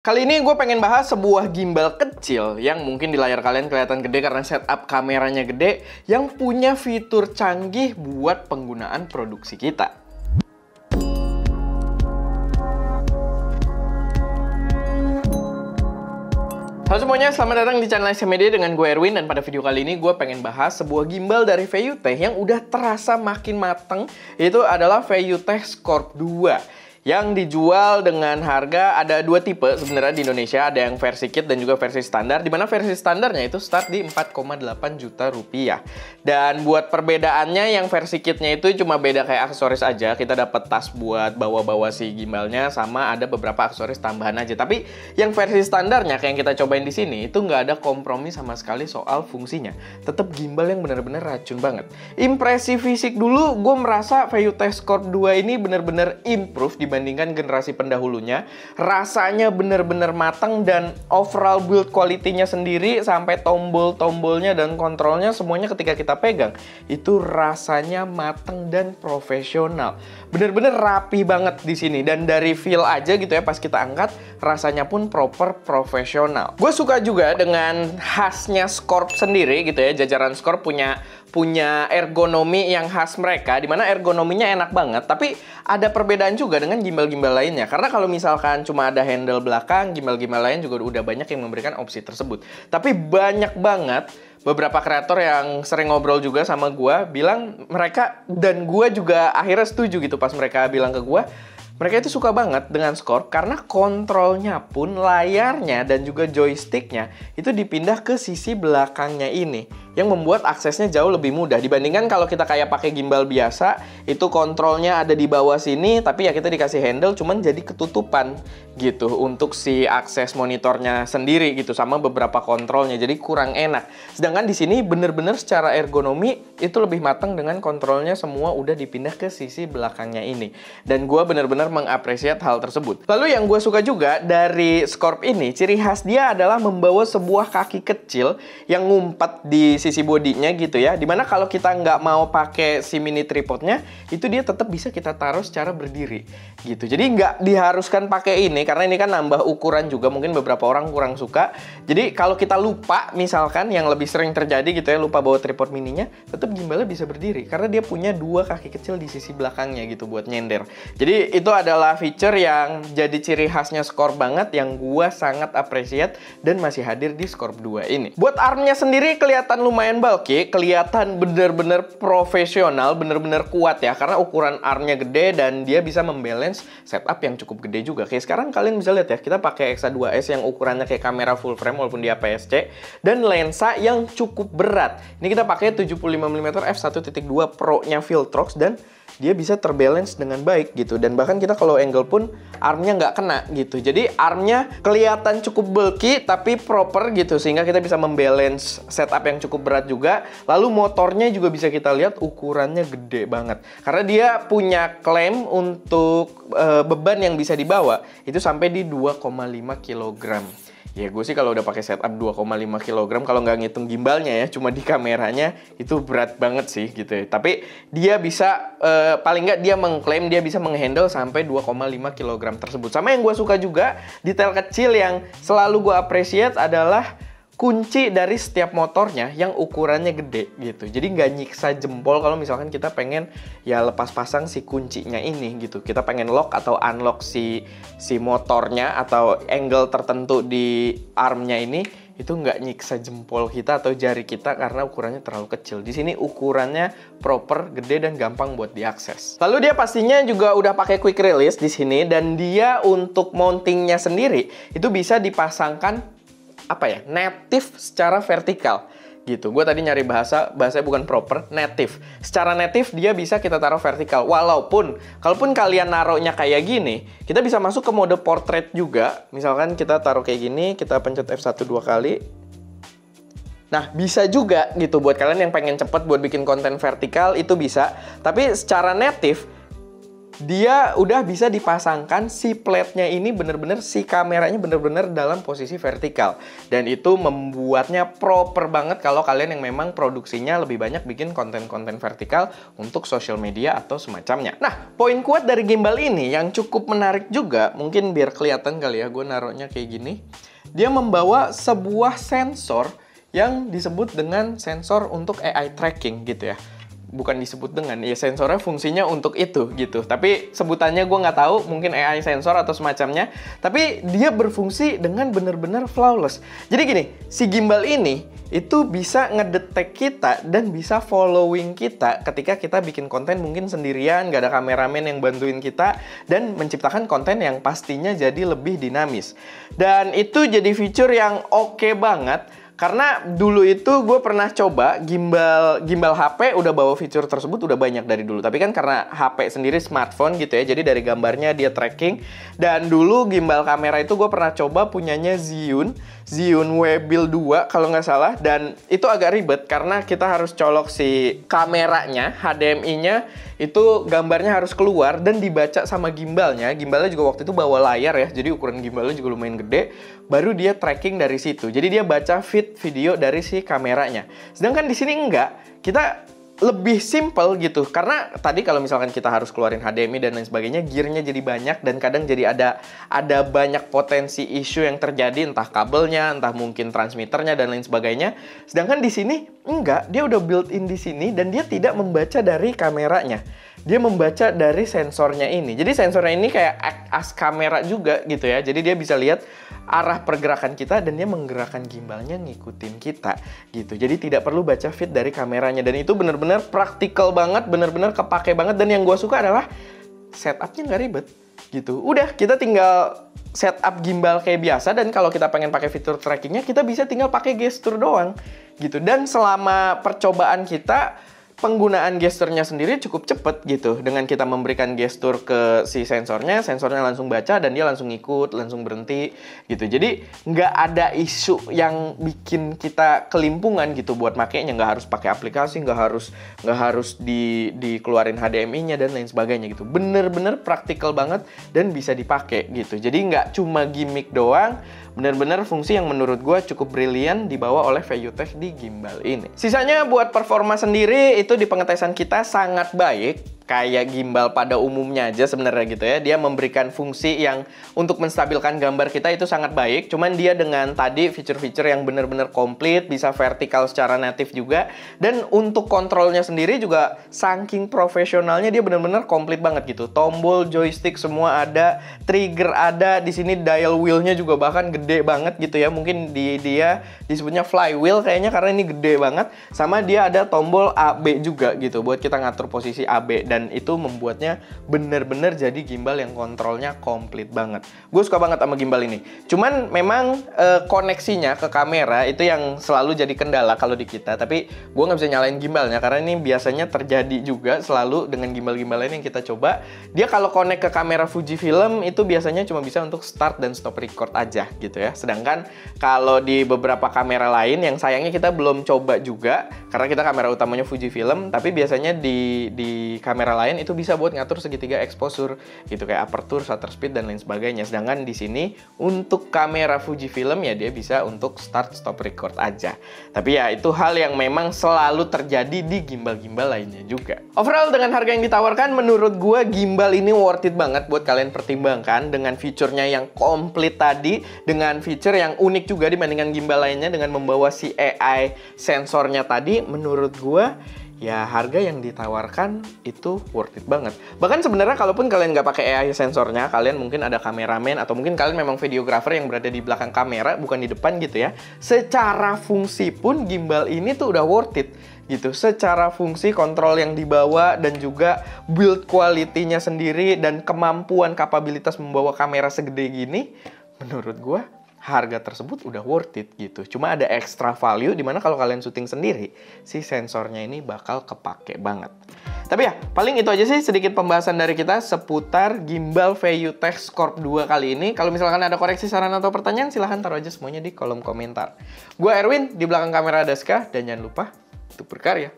Kali ini gue pengen bahas sebuah gimbal kecil yang mungkin di layar kalian kelihatan gede karena setup kameranya gede, yang punya fitur canggih buat penggunaan produksi kita. Halo semuanya, selamat datang di channel SMD dengan gue Erwin. Dan pada video kali ini gue pengen bahas sebuah gimbal dari VUT yang udah terasa makin mateng. Itu adalah VUT Scorp 2 yang dijual dengan harga, ada dua tipe sebenarnya di Indonesia. Ada yang versi kit dan juga versi standar, dimana versi standarnya itu start di 4,8 juta rupiah. Dan buat perbedaannya, yang versi kitnya itu cuma beda kayak aksesoris aja. Kita dapat tas buat bawa-bawa si gimbalnya, sama ada beberapa aksesoris tambahan aja. Tapi yang versi standarnya kayak yang kita cobain di sini itu nggak ada kompromi sama sekali soal fungsinya. Tetap gimbal yang bener-bener racun banget. Impresi fisik dulu, gue merasa VUT Scorp 2 ini bener-bener improve dibandingkan generasi pendahulunya. Rasanya bener-bener matang, dan overall build quality-nya sendiri sampai tombol-tombolnya dan kontrolnya semuanya ketika kita pegang itu rasanya matang dan profesional. Bener-bener rapi banget di sini, dan dari feel aja gitu ya pas kita angkat rasanya pun proper profesional. Gue suka juga dengan khasnya Scorp sendiri gitu ya. Jajaran Scorp punya ergonomi yang khas mereka, dimana ergonominya enak banget. Tapi ada perbedaan juga dengan gimbal-gimbal lainnya, karena kalau misalkan cuma ada handle belakang, gimbal-gimbal lain juga udah banyak yang memberikan opsi tersebut. Tapi banyak banget beberapa kreator yang sering ngobrol juga sama gue bilang mereka, dan gue juga akhirnya setuju gitu pas mereka bilang ke gue, mereka itu suka banget dengan Scorp karena kontrolnya pun, layarnya dan juga joysticknya itu dipindah ke sisi belakangnya ini, yang membuat aksesnya jauh lebih mudah dibandingkan kalau kita kayak pakai gimbal biasa, itu kontrolnya ada di bawah sini, tapi ya kita dikasih handle cuman jadi ketutupan gitu untuk si akses monitornya sendiri gitu, sama beberapa kontrolnya, jadi kurang enak. Sedangkan di sini bener-bener secara ergonomi itu lebih matang dengan kontrolnya semua udah dipindah ke sisi belakangnya ini, dan gue bener-bener mengapresiasi hal tersebut. Lalu yang gue suka juga dari Scorp ini, ciri khas dia adalah membawa sebuah kaki kecil yang ngumpet di sisi bodinya gitu ya, dimana kalau kita nggak mau pakai si mini tripodnya, itu dia tetap bisa kita taruh secara berdiri gitu. Jadi nggak diharuskan pakai ini, karena ini kan nambah ukuran juga, mungkin beberapa orang kurang suka. Jadi kalau kita lupa, misalkan yang lebih sering terjadi gitu ya, lupa bawa tripod mininya, tetap gimbalnya bisa berdiri karena dia punya dua kaki kecil di sisi belakangnya gitu buat nyender. Jadi itu adalah feature yang jadi ciri khasnya Scorp banget, yang gua sangat appreciate dan masih hadir di Scorp 2 ini. Buat armnya sendiri kelihatan lumayan bulky, kelihatan bener-bener profesional, bener-bener kuat ya, karena ukuran armnya gede dan dia bisa membalance setup yang cukup gede juga. Kayak sekarang kalian bisa lihat ya, kita pakai X2S yang ukurannya kayak kamera full frame walaupun dia APS-C, dan lensa yang cukup berat. Ini kita pakai 75mm f1.2 Pro-nya Viltrox, dan dia bisa terbalance dengan baik gitu. Dan bahkan kita kalau angle pun armnya nggak kena gitu. Jadi armnya kelihatan cukup bulky tapi proper gitu, sehingga kita bisa membalance setup yang cukup berat juga. Lalu motornya juga bisa kita lihat ukurannya gede banget, karena dia punya klaim untuk beban yang bisa dibawa itu sampai di 2,5 kg. Ya gue sih kalau udah pakai setup 2,5 kg, kalau nggak ngitung gimbalnya ya, cuma di kameranya itu berat banget sih gitu ya. Tapi dia bisa, paling nggak dia mengklaim dia bisa menghandle sampai 2,5 kg tersebut. Sama yang gue suka juga, detail kecil yang selalu gue appreciate adalah kunci dari setiap motornya yang ukurannya gede gitu. Jadi nggak nyiksa jempol kalau misalkan kita pengen ya lepas pasang si kuncinya ini gitu. Kita pengen lock atau unlock si motornya atau angle tertentu di armnya ini, itu nggak nyiksa jempol kita atau jari kita karena ukurannya terlalu kecil. Di sini ukurannya proper, gede, dan gampang buat diakses. Lalu dia pastinya juga udah pakai quick release di sini, dan dia untuk mountingnya sendiri itu bisa dipasangkan native secara vertikal gitu. Gue tadi nyari bahasanya bukan proper, native. Secara native dia bisa kita taruh vertikal. Kalaupun kalian naruhnya kayak gini, kita bisa masuk ke mode portrait juga. Misalkan kita taruh kayak gini, kita pencet F1 2 kali. Nah, bisa juga gitu buat kalian yang pengen cepet buat bikin konten vertikal, itu bisa. Tapi secara native dia udah bisa dipasangkan si plate-nya ini bener-bener, si kameranya bener-bener dalam posisi vertikal. Dan itu membuatnya proper banget kalau kalian yang memang produksinya lebih banyak bikin konten-konten vertikal untuk social media atau semacamnya. Nah, poin kuat dari gimbal ini yang cukup menarik juga, mungkin biar kelihatan kali ya, gue naruhnya kayak gini. Dia membawa sebuah sensor yang disebut dengan sensor untuk AI tracking gitu ya. Bukan disebut dengan, ya sensornya fungsinya untuk itu gitu. Tapi sebutannya gue nggak tahu, mungkin AI sensor atau semacamnya. Tapi dia berfungsi dengan benar-benar flawless. Jadi gini, si gimbal ini itu bisa ngedetek kita dan bisa following kita ketika kita bikin konten mungkin sendirian, nggak ada kameramen yang bantuin kita, dan menciptakan konten yang pastinya jadi lebih dinamis. Dan itu jadi fitur yang oke banget. Karena dulu itu gue pernah coba gimbal HP udah bawa fitur tersebut udah banyak dari dulu. Tapi kan karena HP sendiri smartphone gitu ya, jadi dari gambarnya dia tracking. Dan dulu gimbal kamera itu gue pernah coba punyanya Zhiyun Weebill 2 kalau nggak salah. Dan itu agak ribet karena kita harus colok si kameranya, HDMI-nya itu gambarnya harus keluar dan dibaca sama gimbalnya. Gimbalnya juga waktu itu bawa layar ya, jadi ukuran gimbalnya juga lumayan gede. Baru dia tracking dari situ. Jadi dia baca feed video dari si kameranya. Sedangkan di sini enggak. Kita lebih simple gitu. Karena tadi kalau misalkan kita harus keluarin HDMI dan lain sebagainya, gearnya jadi banyak dan kadang jadi ada banyak potensi isu yang terjadi, entah kabelnya, entah mungkin transmitternya dan lain sebagainya. Sedangkan di sini enggak, dia udah built-in di sini dan dia tidak membaca dari kameranya. Dia membaca dari sensornya ini. Jadi sensornya ini kayak act as kamera juga gitu ya. Jadi dia bisa lihat arah pergerakan kita dan dia menggerakkan gimbalnya ngikutin kita gitu. Jadi tidak perlu baca feed dari kameranya. Dan itu benar-benar praktikal banget, benar-benar kepake banget. Dan yang gue suka adalah setupnya nggak ribet gitu. Udah, kita tinggal setup gimbal kayak biasa. Dan kalau kita pengen pakai fitur trackingnya, kita bisa tinggal pakai gestur doang gitu. Dan selama percobaan kita, penggunaan gesturnya sendiri cukup cepet gitu. Dengan kita memberikan gestur ke si sensornya langsung baca dan dia langsung ikut, langsung berhenti gitu. Jadi nggak ada isu yang bikin kita kelimpungan gitu buat makainya. Nggak harus pakai aplikasi, nggak harus dikeluarin HDMI-nya dan lain sebagainya gitu. Bener-bener praktikal banget dan bisa dipakai gitu. Jadi nggak cuma gimmick doang, bener-bener fungsi yang menurut gue cukup brilian dibawa oleh VayuTech di gimbal ini. Sisanya buat performa sendiri itu di pengetesan kita sangat baik. Kayak gimbal pada umumnya aja sebenarnya gitu ya. Dia memberikan fungsi yang untuk menstabilkan gambar kita itu sangat baik. Cuman dia dengan tadi fitur-fitur yang benar-benar komplit, bisa vertikal secara natif juga. Dan untuk kontrolnya sendiri juga saking profesionalnya dia benar-benar komplit banget gitu. Tombol, joystick semua ada, trigger ada, di sini dial wheel-nya juga bahkan gede banget gitu ya. Mungkin dia disebutnya flywheel kayaknya karena ini gede banget. Sama dia ada tombol AB juga gitu buat kita ngatur posisi AB. Dan itu membuatnya bener-bener jadi gimbal yang kontrolnya komplit banget. Gue suka banget sama gimbal ini. Cuman memang koneksinya ke kamera itu yang selalu jadi kendala kalau di kita. Tapi gue nggak bisa nyalain gimbalnya karena ini biasanya terjadi juga selalu dengan gimbal-gimbal lain yang kita coba. Dia kalau connect ke kamera Fujifilm itu biasanya cuma bisa untuk start dan stop record aja gitu ya. Sedangkan kalau di beberapa kamera lain yang sayangnya kita belum coba juga karena kita kamera utamanya Fujifilm, tapi biasanya di kamera lain itu bisa buat ngatur segitiga exposure gitu, kayak aperture, shutter speed dan lain sebagainya. Sedangkan di sini untuk kamera Fujifilm ya dia bisa untuk start stop record aja. Tapi ya itu hal yang memang selalu terjadi di gimbal-gimbal lainnya juga. Overall dengan harga yang ditawarkan menurut gue gimbal ini worth it banget buat kalian pertimbangkan dengan fiturnya yang komplit tadi, dengan fitur yang unik juga dibandingkan gimbal lainnya dengan membawa si AI sensornya tadi. Menurut gue ya harga yang ditawarkan itu worth it banget. Bahkan sebenarnya kalaupun kalian nggak pakai AI sensornya, kalian mungkin ada kameramen atau mungkin kalian memang videographer yang berada di belakang kamera bukan di depan gitu ya. Secara fungsi pun gimbal ini tuh udah worth it gitu. Secara fungsi, kontrol yang dibawa dan juga build quality-nya sendiri dan kemampuan kapabilitas membawa kamera segede gini, menurut gua harga tersebut udah worth it gitu. Cuma ada extra value dimana kalau kalian syuting sendiri, si sensornya ini bakal kepake banget. Tapi ya, paling itu aja sih sedikit pembahasan dari kita seputar gimbal VayuTech Scorp 2 kali ini. Kalau misalkan ada koreksi, saran, atau pertanyaan, silahkan taruh aja semuanya di kolom komentar. Gue Erwin, di belakang kamera ada Ska, dan jangan lupa untuk berkarya.